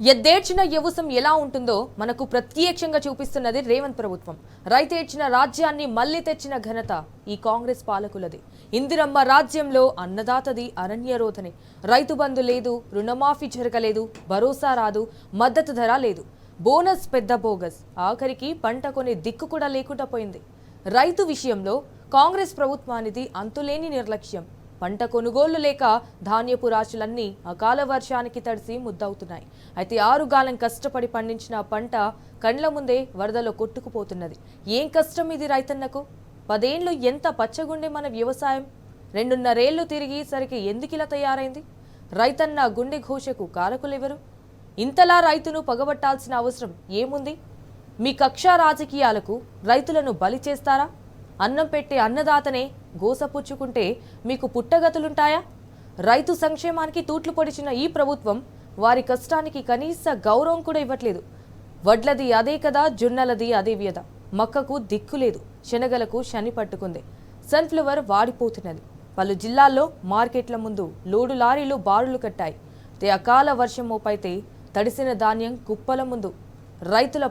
ఎద్దేర్చిన యవసం ఎలా ఉంటుందో మనకు ప్రత్యక్షంగా చూపిస్తున్నది రేవంత్ ప్రభుత్వం. రైతేర్చిన రాజ్యాన్ని మళ్లీ తెచ్చిన ఘనత ఈ కాంగ్రెస్ పాలకులది. ఇందిరమ్మ రాజ్యంలో అన్నదాతది అరణ్యరోధనే. రైతు బంధు లేదు, రుణమాఫీ జరగలేదు, భరోసా రాదు, మద్దతు ధర లేదు, బోనస్ పెద్ద బోగస్, ఆఖరికి పంట కొనే దిక్కు కూడా లేకుండా పోయింది. రైతు విషయంలో కాంగ్రెస్ ప్రభుత్వానిది అంతులేని నిర్లక్ష్యం. పంట కొనుగోళ్లు లేక ధాన్యపు రాశులన్నీ అకాల వర్షానికి తడిసి ముద్దవుతున్నాయి. అయితే ఆరుగాలం కష్టపడి పండించిన పంట కండ్ల ముందే వరదలో కొట్టుకుపోతున్నది. ఏం కష్టం ఇది రైతన్నకు? 10 ఏళ్లు ఎంత పచ్చగుండే మన వ్యవసాయం 2.5 ఏళ్లు తిరిగి సరికి ఎందుకిలా తయారైంది? రైతన్న గుండె ఘోషకు కారకులెవరు? ఇంతలా రైతును పగబట్టాల్సిన అవసరం ఏముంది? మీ కక్షా రాజకీయాలకు రైతులను బలి చేస్తారా? అన్నం పెట్టే అన్నదాతనే గోసపుచ్చుకుంటే మీకు పుట్టగతులుంటాయా? రైతు సంక్షేమానికి తూట్లు పొడిచిన ఈ ప్రభుత్వం వారి కష్టానికి కనీస గౌరవం కూడా ఇవ్వట్లేదు. వడ్లది అదే కదా, జొన్నలది అదే వ్యధ. మక్కకు దిక్కులేదు, శనగలకు శని పట్టుకుంది, సన్ఫ్లవర్ వాడిపోతున్నది. పలు జిల్లాల్లో మార్కెట్ల ముందు లోడు లారీలు బారులు కట్టాయి. అకాల వర్షం మోపైతే తడిసిన ధాన్యం కుప్పల ముందు రైతుల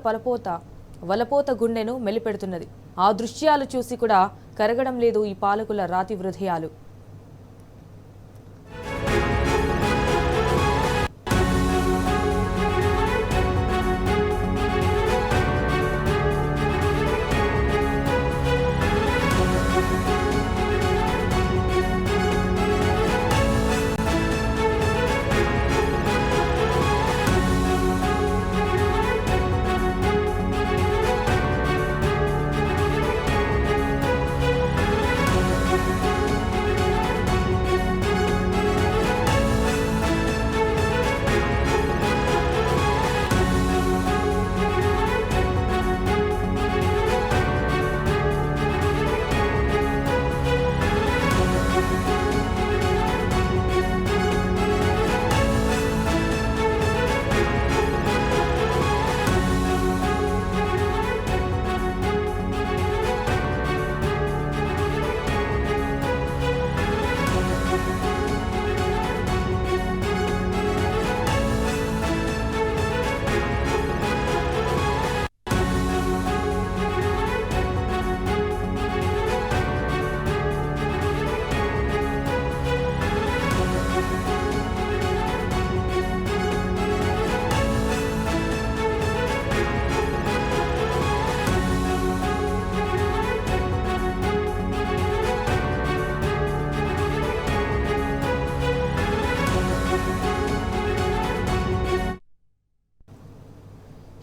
వలపోత గుండెను మెలిపెడుతున్నది. ఆ దృశ్యాలు చూసి కూడా కరగడం లేదు ఈ పాలకుల రాతి హృదయాలు.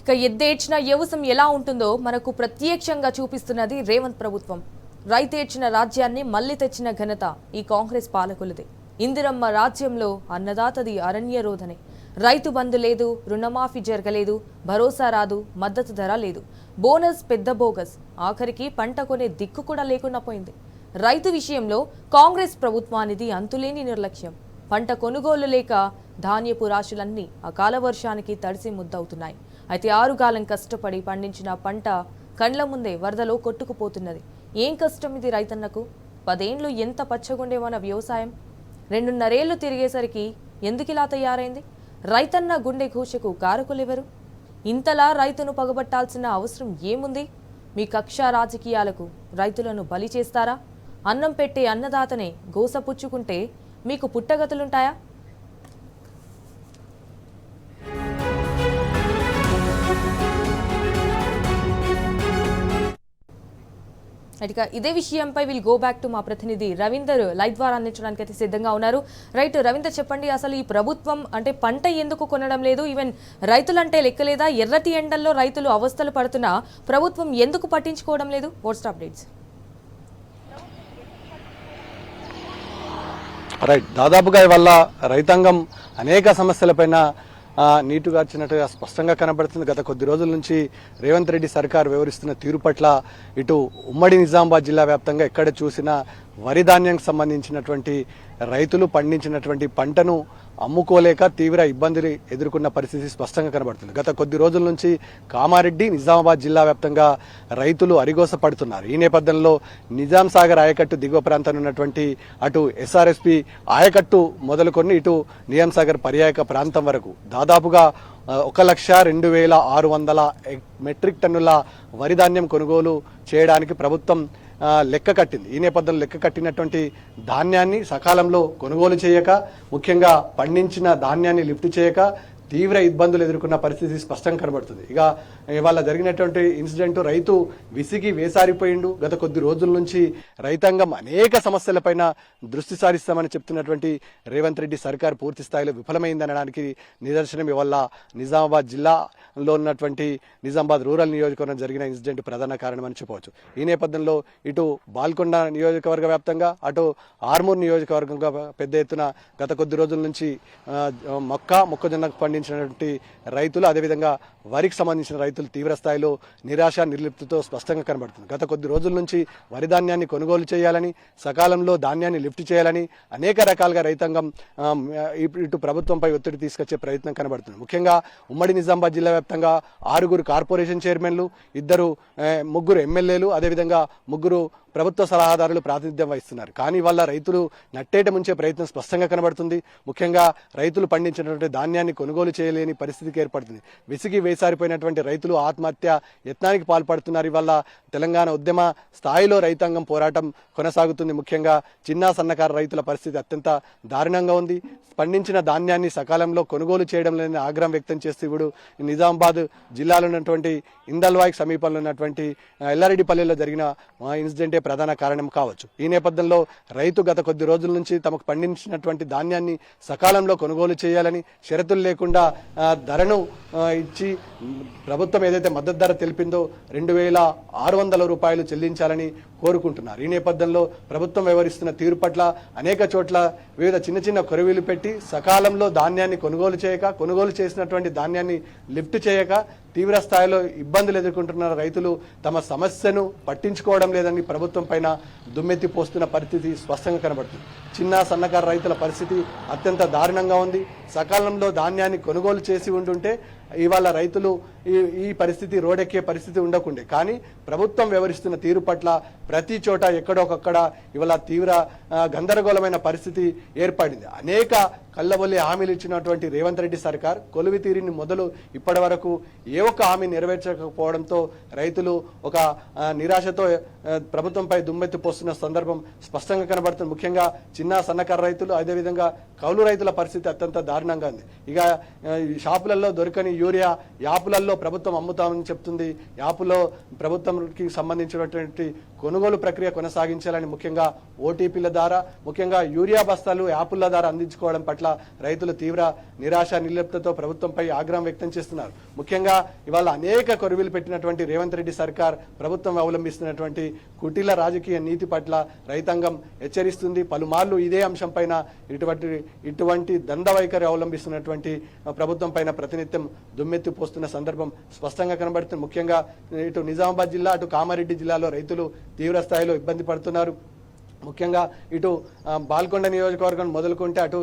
ఇక ఎద్దేర్చిన యవసం ఎలా ఉంటుందో మనకు ప్రత్యక్షంగా చూపిస్తున్నది రేవంత్ ప్రభుత్వం. రైతేర్చిన రాజ్యాన్ని మళ్లీ తెచ్చిన ఘనత ఈ కాంగ్రెస్ పాలకులదే. ఇందిరమ్మ రాజ్యంలో అన్నదాతది అరణ్యరోధనే. రైతు బంధు లేదు, రుణమాఫీ జరగలేదు, భరోసా రాదు, మద్దతు ధర లేదు, బోనస్ పెద్ద బోగస్, ఆఖరికి పంట కొనే దిక్కు కూడా లేకుండా పోయింది. రైతు విషయంలో కాంగ్రెస్ ప్రభుత్వానిది అంతులేని నిర్లక్ష్యం. పంట కొనుగోలు లేక ధాన్యపు రాశులన్నీ అకాల వర్షానికి తడిసి ముద్దవుతున్నాయి. అయితే ఆరుగాలం కష్టపడి పండించిన పంట కండ్ల ముందే వరదలో కొట్టుకుపోతున్నది. ఏం కష్టం ఇది రైతన్నకు? 10 ఏళ్లు ఎంత పచ్చగుండే మన వ్యవసాయం 2.5 ఏళ్లు తిరిగేసరికి ఎందుకిలా తయారైంది? రైతన్న గుండె ఘోషకు కారకులెవరు? ఇంతలా రైతును పగబట్టాల్సిన అవసరం ఏముంది? మీ కక్షా రాజకీయాలకు రైతులను బలి చేస్తారా? అన్నం పెట్టే అన్నదాతనే గోసపుచ్చుకుంటే మీకు పుట్టగతులుంటాయా? ఇదే విషయంపై విల్ గో బ్యాక్ టు మా ప్రతినిధి రవీందర్ లైవ్ ద్వారా అందించడానికి అయితే సిద్ధంగా ఉన్నారు. రైట్ రవీందర్, చెప్పండి, అసలు ఈ ప్రభుత్వం అంటే పంట ఎందుకు కొనడం లేదు? ఈవెన్ రైతులంటే లెక్కలేదా? ఎర్రటి ఎండల్లో రైతులు అవస్థలు పడుతున్నా ప్రభుత్వం ఎందుకు పట్టించుకోవడం లేదు? Watts updates? రైట్, దాదాపుగా ఇవాళ రైతాంగం అనేక సమస్యలపైన నీటుగార్చినట్టుగా స్పష్టంగా కనబడుతుంది. గత కొద్ది రోజుల నుంచి రేవంత్ రెడ్డి సర్కార్ వివరిస్తున్న తీరు పట్ల ఇటు ఉమ్మడి నిజామాబాద్ జిల్లా వ్యాప్తంగా ఎక్కడ చూసినా వరి ధాన్యానికి సంబంధించినటువంటి రైతులు పండించినటువంటి పంటను అమ్ముకోలేక తీవ్ర ఇబ్బందులు ఎదుర్కొన్న పరిస్థితి స్పష్టంగా కనబడుతుంది. గత కొద్ది రోజుల నుంచి కామారెడ్డి, నిజామాబాద్ జిల్లా వ్యాప్తంగా రైతులు అరిగోస పడుతున్నారు. ఈ నేపథ్యంలో నిజాం సాగర్ ఆయకట్టు దిగువ ప్రాంతంలో ఉన్నటువంటి అటు ఎస్ఆర్ఎస్పి ఆయకట్టు మొదలుకొని ఇటు నిజాం సాగర్ పర్యాయక ప్రాంతం వరకు దాదాపుగా 1,02,600 మెట్రిక్ టన్నుల వరి ధాన్యం కొనుగోలు చేయడానికి ప్రభుత్వం లెక్క కట్టింది. ఈ నేపథ్యంలో లెక్క కట్టినటువంటి ధాన్యాన్ని సకాలంలో కొనుగోలు చేయక, ముఖ్యంగా పండించిన ధాన్యాన్ని లిఫ్ట్ చేయక తీవ్ర ఇబ్బందులు ఎదుర్కొన్న పరిస్థితి స్పష్టంగా కనబడుతుంది. ఇక ఇవాళ జరిగినటువంటి ఇన్సిడెంట్ రైతు విసిగి వేసారిపోయిండు. గత కొద్ది రోజుల నుంచి రైతాంగం అనేక సమస్యలపైన దృష్టి సారిస్తామని చెప్తున్నటువంటి రేవంత్ రెడ్డి సర్కార్ పూర్తి స్థాయిలో విఫలమైందనడానికి నిదర్శనం ఇవాళ నిజామాబాద్ జిల్లాలో ఉన్నటువంటి నిజామాబాద్ రూరల్ నియోజకవర్గం జరిగిన ఇన్సిడెంట్ ప్రధాన కారణమని చెప్పవచ్చు. ఈ నేపథ్యంలో ఇటు బాల్కొండ నియోజకవర్గ వ్యాప్తంగా, అటు ఆర్మూర్ నియోజకవర్గంగా పెద్ద ఎత్తున గత కొద్ది రోజుల నుంచి మొక్కజొన్నకు పండించినటువంటి రైతులు, అదేవిధంగా వరికి సంబంధించిన రైతులు తీవ్ర స్థాయిలో నిరాశ నిర్లిప్తితో స్పష్టంగా కనబడుతుంది. గత కొద్ది రోజుల నుంచి వరి ధాన్యాన్ని కొనుగోలు చేయాలని, సకాలంలో ధాన్యాన్ని లిఫ్ట్ చేయాలని అనేక రకాలుగా రైతాంగం ఇటు ప్రభుత్వంపై ఒత్తిడి తీసుకొచ్చే ప్రయత్నం కనబడుతుంది. ముఖ్యంగా ఉమ్మడి నిజామాబాద్ జిల్లా వ్యాప్తంగా 6 కార్పొరేషన్ చైర్మన్లు, 3 ఎమ్మెల్యేలు, అదేవిధంగా 3 ప్రభుత్వ సలహాదారులు ప్రాతినిధ్యం వహిస్తున్నారు. కానీ వాళ్ళ రైతులు నట్టేట ముంచే ప్రయత్నం స్పష్టంగా కనబడుతుంది. ముఖ్యంగా రైతులు పండించినటువంటి ధాన్యాన్ని కొనుగోలు చేయలేని పరిస్థితికి ఏర్పడుతుంది. విసిగి వేసారిపోయినటువంటి రైతులు ఆత్మహత్య యత్నానికి పాల్పడుతున్నారు. ఇవాళ తెలంగాణ ఉద్యమ స్థాయిలో రైతాంగం పోరాటం కొనసాగుతుంది. ముఖ్యంగా చిన్న సన్నకారు రైతుల పరిస్థితి అత్యంత దారుణంగా ఉంది. పండించిన ధాన్యాన్ని సకాలంలో కొనుగోలు చేయడం లేని ఆగ్రహం వ్యక్తం చేస్తూ ఇప్పుడు నిజామాబాద్ జిల్లాలో ఉన్నటువంటి ఇందల్వాయికి సమీపంలో ఉన్నటువంటి ఎల్లారెడ్డిపల్లిలో జరిగిన ఇన్సిడెంటే ప్రధాన కారణం కావచ్చు. ఈ నేపథ్యంలో రైతు గత కొద్ది రోజుల నుంచి తమకు పండించినటువంటి ధాన్యాన్ని సకాలంలో కొనుగోలు చేయాలని, షరతులు లేకుండా ధరను ఇచ్చి ప్రభుత్వం ఏదైతే మద్దతు ధర తెలిపిందో 2,600 రూపాయలు చెల్లించాలని కోరుకుంటున్నారు. ఈ నేపథ్యంలో ప్రభుత్వం వ్యవహరిస్తున్న తీరు పట్ల అనేక చోట్ల వివిధ చిన్న చిన్న కొరవీలు పెట్టి సకాలంలో ధాన్యాన్ని కొనుగోలు చేయక, కొనుగోలు చేసినటువంటి ధాన్యాన్ని లిఫ్ట్ చేయక తీవ్ర స్థాయిలో ఇబ్బందులు ఎదుర్కొంటున్న రైతులు తమ సమస్యను పట్టించుకోవడం లేదని ప్రభుత్వం పైన దుమ్మెత్తి పోస్తున్న పరిస్థితి స్పష్టంగా కనబడుతుంది. చిన్న సన్నకారు రైతుల పరిస్థితి అత్యంత దారుణంగా ఉంది. సకాలంలో ధాన్యాన్ని కొనుగోలు చేసి ఉంటుంటే ఇవాళ రైతులు ఈ పరిస్థితి రోడెక్కే పరిస్థితి ఉండకుండే. కానీ ప్రభుత్వం వ్యవహరిస్తున్న తీరు పట్ల ప్రతి చోట ఎక్కడొకక్కడ ఇవాళ తీవ్ర గందరగోళమైన పరిస్థితి ఏర్పడింది. అనేక కళ్ళబొల్లి హామీలు ఇచ్చినటువంటి రేవంత్ రెడ్డి సర్కార్ కొలువి తీరిని మొదలు ఇప్పటి వరకు ఏ ఒక్క హామీ నెరవేర్చకపోవడంతో రైతులు ఒక నిరాశతో ప్రభుత్వంపై దుమ్మెత్తి పోస్తున్న సందర్భం స్పష్టంగా కనబడుతుంది. ముఖ్యంగా చిన్న సన్నకారు రైతులు, అదేవిధంగా కౌలు రైతుల పరిస్థితి అత్యంత దారుణంగా ఉంది. ఇక షాపులలో దొరకని యూరియా యాపులలో ప్రభుత్వం అమ్ముతామని చెప్తుంది. యాపులో ప్రభుత్వంకి సంబంధించినటువంటి కొనుగోలు ప్రక్రియ కొనసాగించాలని, ముఖ్యంగా ఓటీపీల ద్వారా, ముఖ్యంగా యూరియా బస్తాలు యాపుల ద్వారా అందించుకోవడం పట్ల రైతులు తీవ్ర నిరాశ నిర్లిప్తతో ప్రభుత్వంపై ఆగ్రహం వ్యక్తం చేస్తున్నారు. ముఖ్యంగా ఇవాళ అనేక కొరువులు పెట్టినటువంటి రేవంత్ రెడ్డి సర్కార్ ప్రభుత్వం అవలంబిస్తున్నటువంటి కుటిల రాజకీయ నీతి పట్ల రైతాంగం హెచ్చరిస్తుంది. పలుమార్లు ఇదే అంశం పైన ఇటువంటి దండవైఖరి అవలంబిస్తున్నటువంటి ప్రభుత్వం పైన ప్రతినిత్యం దుమ్మెత్తి పోస్తున్న సందర్భం స్పష్టంగా కనబడుతుంది. ముఖ్యంగా ఇటు నిజామాబాద్ జిల్లా, అటు కామారెడ్డి జిల్లాలో రైతులు తీవ్ర స్థాయిలో ఇబ్బంది పడుతున్నారు. ముఖ్యంగా ఇటు బాల్కొండ నియోజకవర్గం మొదలుకుంటే అటు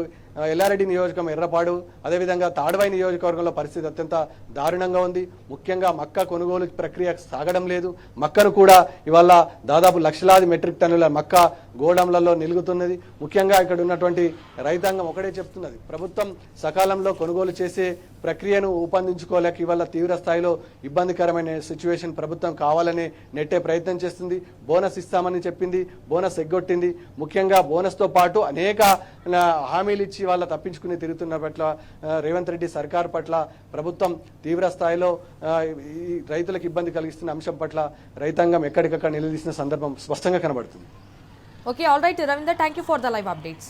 ఎల్లారెడ్డి నియోజకవర్గం, ఎర్రపాడు, అదేవిధంగా తాడ్వాయి నియోజకవర్గంలో పరిస్థితి అత్యంత దారుణంగా ఉంది. ముఖ్యంగా మక్క కొనుగోలు ప్రక్రియ సాగడం లేదు. మక్కను కూడా ఇవాళ దాదాపు లక్షలాది మెట్రిక్ టన్నుల మక్క గోడౌన్లలో నిలుగుతున్నది. ముఖ్యంగా ఇక్కడ ఉన్నటువంటి రైతాంగం ఒకటే చెప్తున్నది, ప్రభుత్వం సకాలంలో కొనుగోలు చేసే ప్రక్రియను ఊపందించుకోలేక ఇవాళ తీవ్ర స్థాయిలో ఇబ్బందికరమైన సిచ్యువేషన్ ప్రభుత్వం కావాలనే నెట్టే ప్రయత్నం చేస్తుంది. బోనస్ ఇస్తామని చెప్పింది, బోనస్ ఎగ్గొట్టింది. ముఖ్యంగా బోనస్తో పాటు అనేక హామీలు ఇచ్చి వాళ్ళ తప్పించుకుని తిరుగుతున్న పట్ల రేవంత్ రెడ్డి సర్కార్ పట్ల ప్రభుత్వం తీవ్ర స్థాయిలో ఈ రైతులకు ఇబ్బంది కలిగిస్తున్న అంశం పట్ల రైతాంగం ఎక్కడికక్కడ నిలదీసిన సందర్భం స్పష్టంగా కనబడుతుంది. Okay, all right, Ravinder, thank you for the live updates.